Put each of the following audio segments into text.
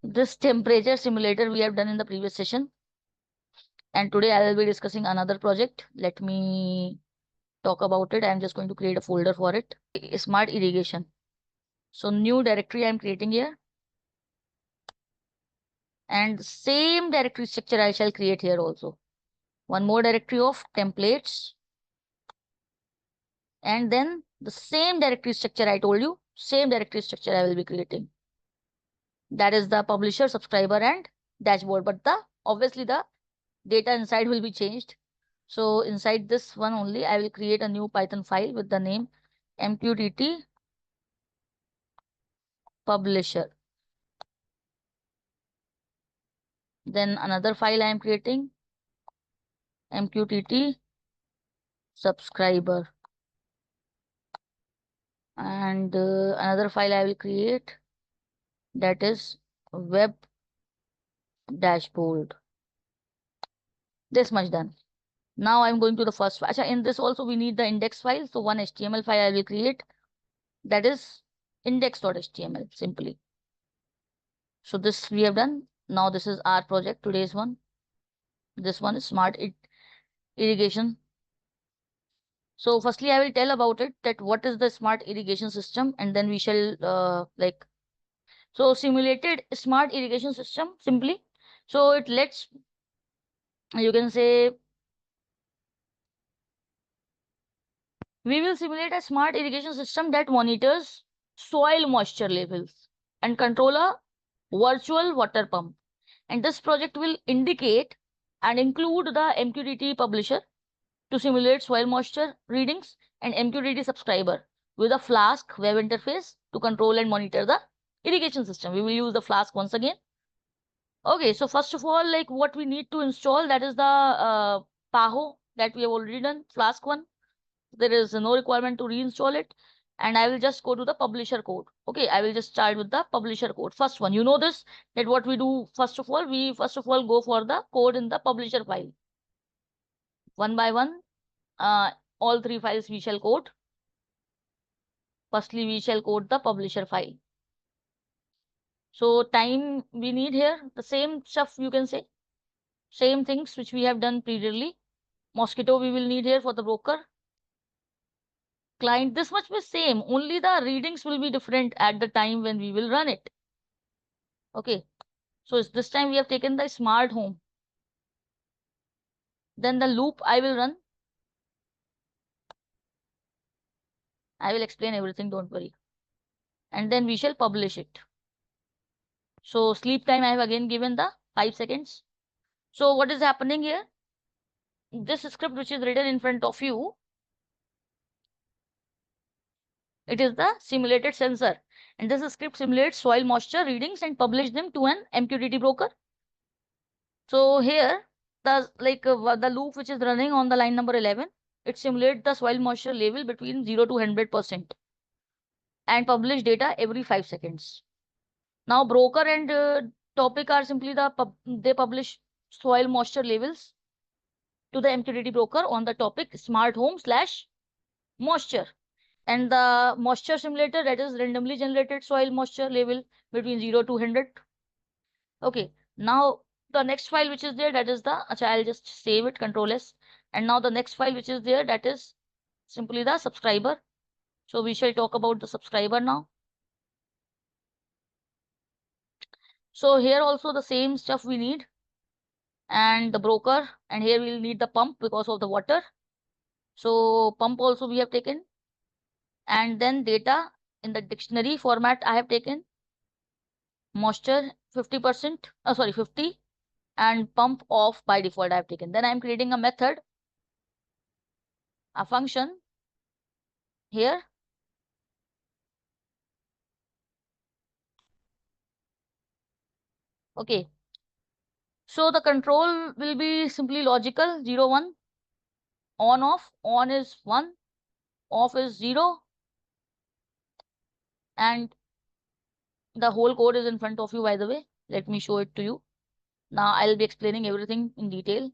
This temperature simulator we have done in the previous session, and today I will be discussing another project. Let me talk about it. I'm just going to create a folder for it. Smart irrigation. So new directory I'm creating here, and same directory structure I shall create here also. One more directory of templates, and then the same directory structure I told you, same directory structure I will be creating. That is the publisher, subscriber, and dashboard. But the obviously the data inside will be changed. So inside this one only, I will create a new Python file with the name MQTT publisher. Then another file I am creating MQTT subscriber, and another file I will create, that is web dashboard. This much done. Now I'm going to the first file. In this also we need the index file. So one HTML file I will create, that is index.html simply. So this we have done. Now this is our project, today's one. This one is smart irrigation. So firstly, I will tell about it, that what is the smart irrigation system, and then we shall so simulated smart irrigation system simply. So it lets, you can say, we will simulate a smart irrigation system that monitors soil moisture levels and control a virtual water pump. And this project will indicate and include the MQTT publisher to simulate soil moisture readings and MQTT subscriber with a Flask web interface to control and monitor the irrigation system. We will use the Flask once again. Okay, so first of all, like what we need to install, that is the PAHO that we have already done, Flask one. There is no requirement to reinstall it. And I will just go to the publisher code. Okay, I will just start with the publisher code. First one, you know this, that what we do, first of all, we go for the code in the publisher file. One by one, all three files we shall code. Firstly, we shall code the publisher file. So time we need here, the same stuff you can say, same things which we have done previously. Mosquito we will need here for the broker. Client, this much was same, only the readings will be different at the time when we will run it. Okay, so this time we have taken the smart home. Then the loop I will run. I will explain everything, don't worry. And then we shall publish it. So sleep time I have again given the 5 seconds. So what is happening here? This script which is written in front of you, it is the simulated sensor. And this script simulates soil moisture readings and publish them to an MQTT broker. So here, the loop which is running on the line number 11, it simulates the soil moisture level between 0 to 100% and publish data every 5 seconds. Now broker and topic are simply they publish soil moisture levels to the MQTT broker on the topic smart home / moisture. And the moisture simulator, that is randomly generated soil moisture level between 0 to 100. Okay, now the next file which is there, that is I'll just save it, Control S. And now the next file which is there, that is simply the subscriber. So we shall talk about the subscriber now. So here also the same stuff we need, and the broker, and here we'll need the pump because of the water. So pump also we have taken, and then data in the dictionary format I have taken. Moisture 50%, 50, and pump off by default I have taken. Then I am creating a method, a function here. Okay. So the control will be simply logical, 0, 1, on, off. On is 1, off is 0. And the whole code is in front of you, by the way. Let me show it to you. Now I'll be explaining everything in detail.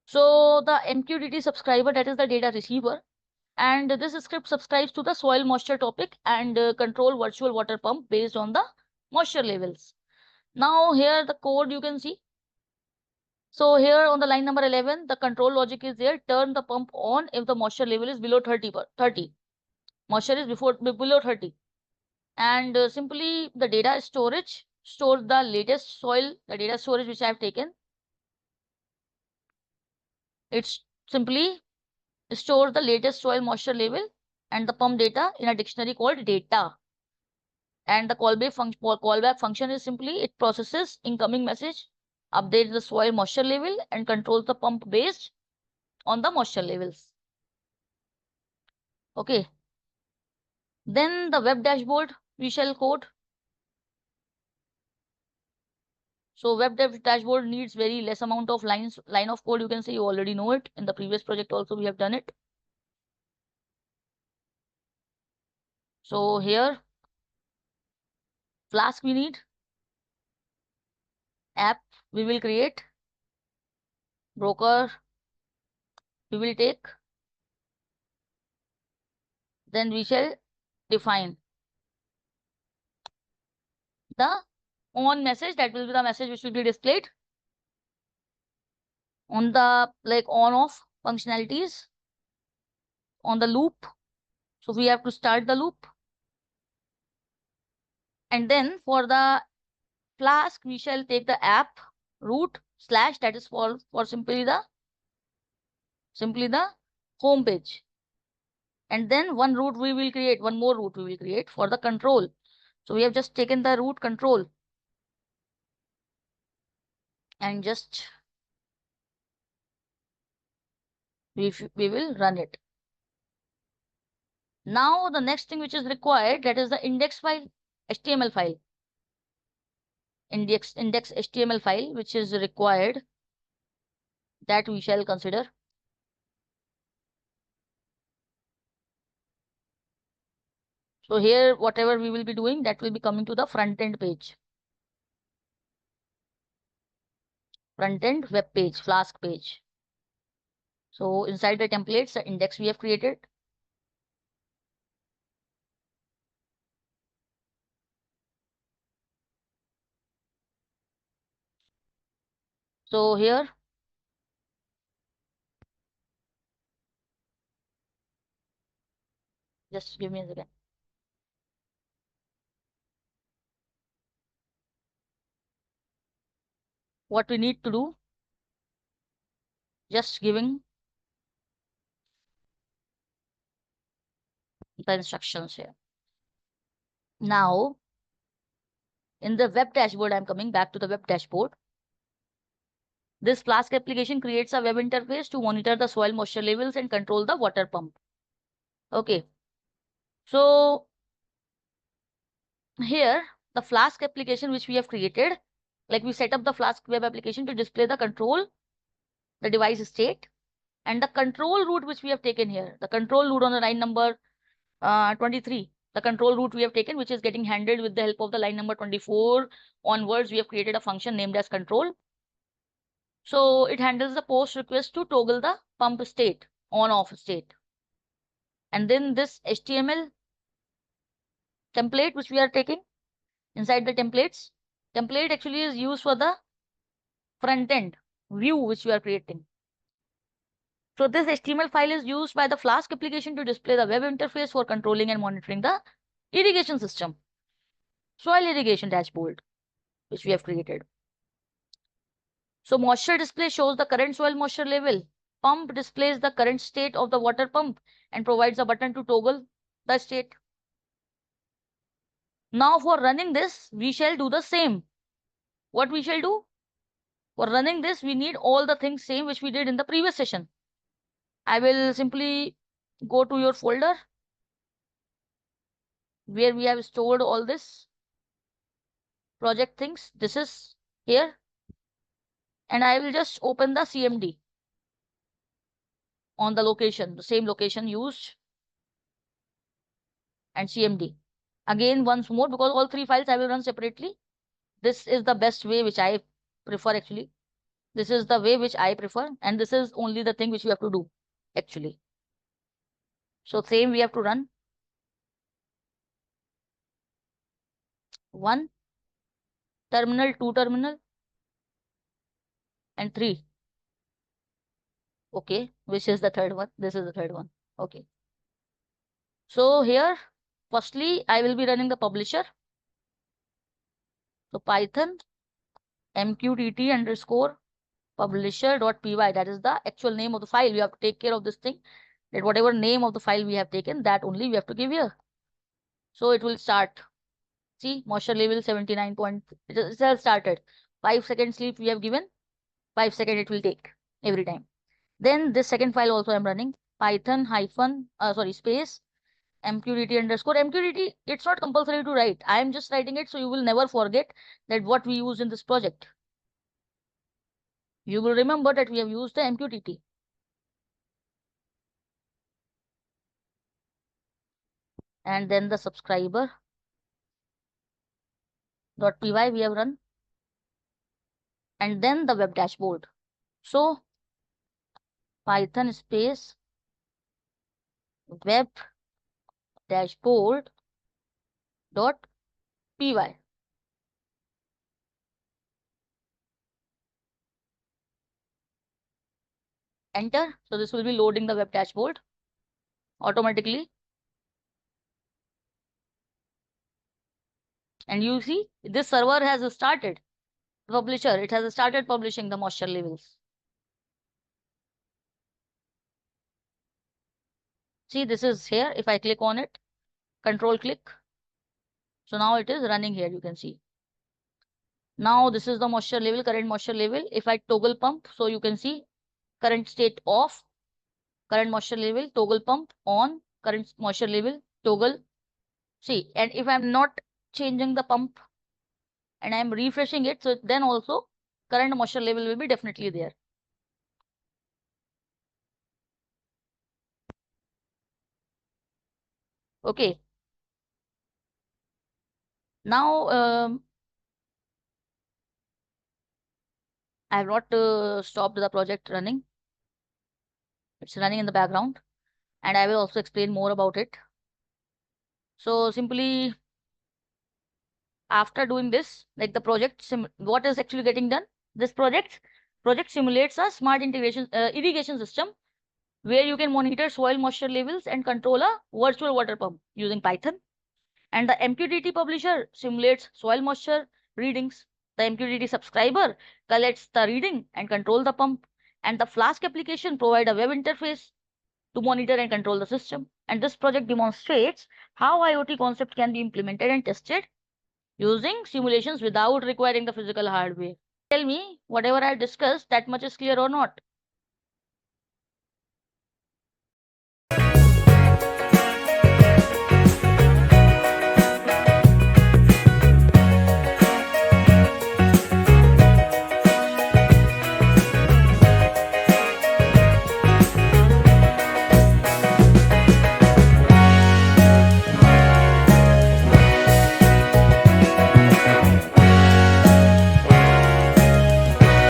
So the MQTT subscriber, that is the data receiver. And this script subscribes to the soil moisture topic and control virtual water pump based on the moisture levels. Now here the code you can see. So here on the line number 11, the control logic is there. Turn the pump on if the moisture level is below 30. Moisture is below 30. And simply the data storage stores the latest soil, the data storage which I have taken. It's simply stores the latest soil moisture level and the pump data in a dictionary called data. And the callback function is simply it processes incoming message, updates the soil moisture level, and controls the pump based on the moisture levels. Okay. Then the web dashboard we shall code. So web dashboard needs very less amount of line of code. You can say you already know it. In the previous project also we have done it. So here Flask we need, app we will create, broker we will take, then we shall define the on message, that will be the message which will be displayed on the on off functionalities, on the loop. So we have to start the loop. And then for the Flask we shall take the app root / that is for simply the home page. And then one more root we will create for the control. So we have just taken the root control and just we will run it. Now the next thing which is required, that is the index file, HTML file. Index HTML file which is required, that we shall consider. So here whatever we will be doing, that will be coming to the front end page. Front end web page, Flask page. So inside the templates, the index we have created. So here just give me a second. What we need to do, just giving the instructions here. Now in the web dashboard, I'm coming back to the web dashboard. This Flask application creates a web interface to monitor the soil moisture levels and control the water pump. Okay. So here the Flask application which we have created, we set up the Flask web application to display the control, the device state, and the control route which we have taken here. The control route on the line number 23. The control route we have taken, which is getting handled with the help of the line number 24 onwards. We have created a function named as control. So it handles the post request to toggle the pump state, on off state. And then this HTML template which we are taking, inside the template actually is used for the front end view which we are creating. So this HTML file is used by the Flask application to display the web interface for controlling and monitoring the irrigation system, soil irrigation dashboard which we have created. So moisture display shows the current soil moisture level. Pump displays the current state of the water pump and provides a button to toggle the state. Now for running this, we shall do the same. What we shall do? For running this, we need all the things same which we did in the previous session. I will simply go to your folder where we have stored all this project things. This is here. And I will just open the CMD on the location, the same location used, and CMD. Again, once more, because all three files I will run separately. This is the best way which I prefer actually. This is the way which I prefer, and this is only the thing which you have to do actually. So same we have to run 1 terminal, 2 terminal, and 3. Okay, which is the third one? This is the third one. Okay. So here, firstly, I will be running the publisher. So Python MQTT underscore publisher.py. That is the actual name of the file. We have to take care of this thing, that whatever name of the file we have taken, that only we have to give here. So it will start. See, moisture level 79 point. It has started. 5 seconds sleep we have given. 5 seconds it will take every time. Then this second file also I'm running. Python hyphen space MQTT underscore MQTT. It's not compulsory to write. I am just writing it so you will never forget that what we use in this project. You will remember that we have used the MQTT. And then the subscriber .py we have run. And then the web dashboard. So Python space web dashboard .py. Enter. So this will be loading the web dashboard automatically. And you see this server has started. Publisher, it has started publishing the moisture levels. See, this is here. If I click on it, control click. So now it is running here, you can see. Now this is the moisture level, current moisture level. If I toggle pump, so you can see current state off, current moisture level, toggle pump on, current moisture level, toggle. See, and if I'm not changing the pump and I'm refreshing it, so then also current moisture level will be definitely there. Okay. Now I have not stopped the project running. It's running in the background, and I will also explain more about it. So simply after doing this, like the project, what is actually getting done? This project simulates a smart irrigation system where you can monitor soil moisture levels and control a virtual water pump using Python. And the MQTT publisher simulates soil moisture readings. The MQTT subscriber collects the reading and control the pump. And the Flask application provide a web interface to monitor and control the system. And this project demonstrates how IoT concept can be implemented and tested using simulations without requiring the physical hardware. Tell me, whatever I discussed, that much is clear or not?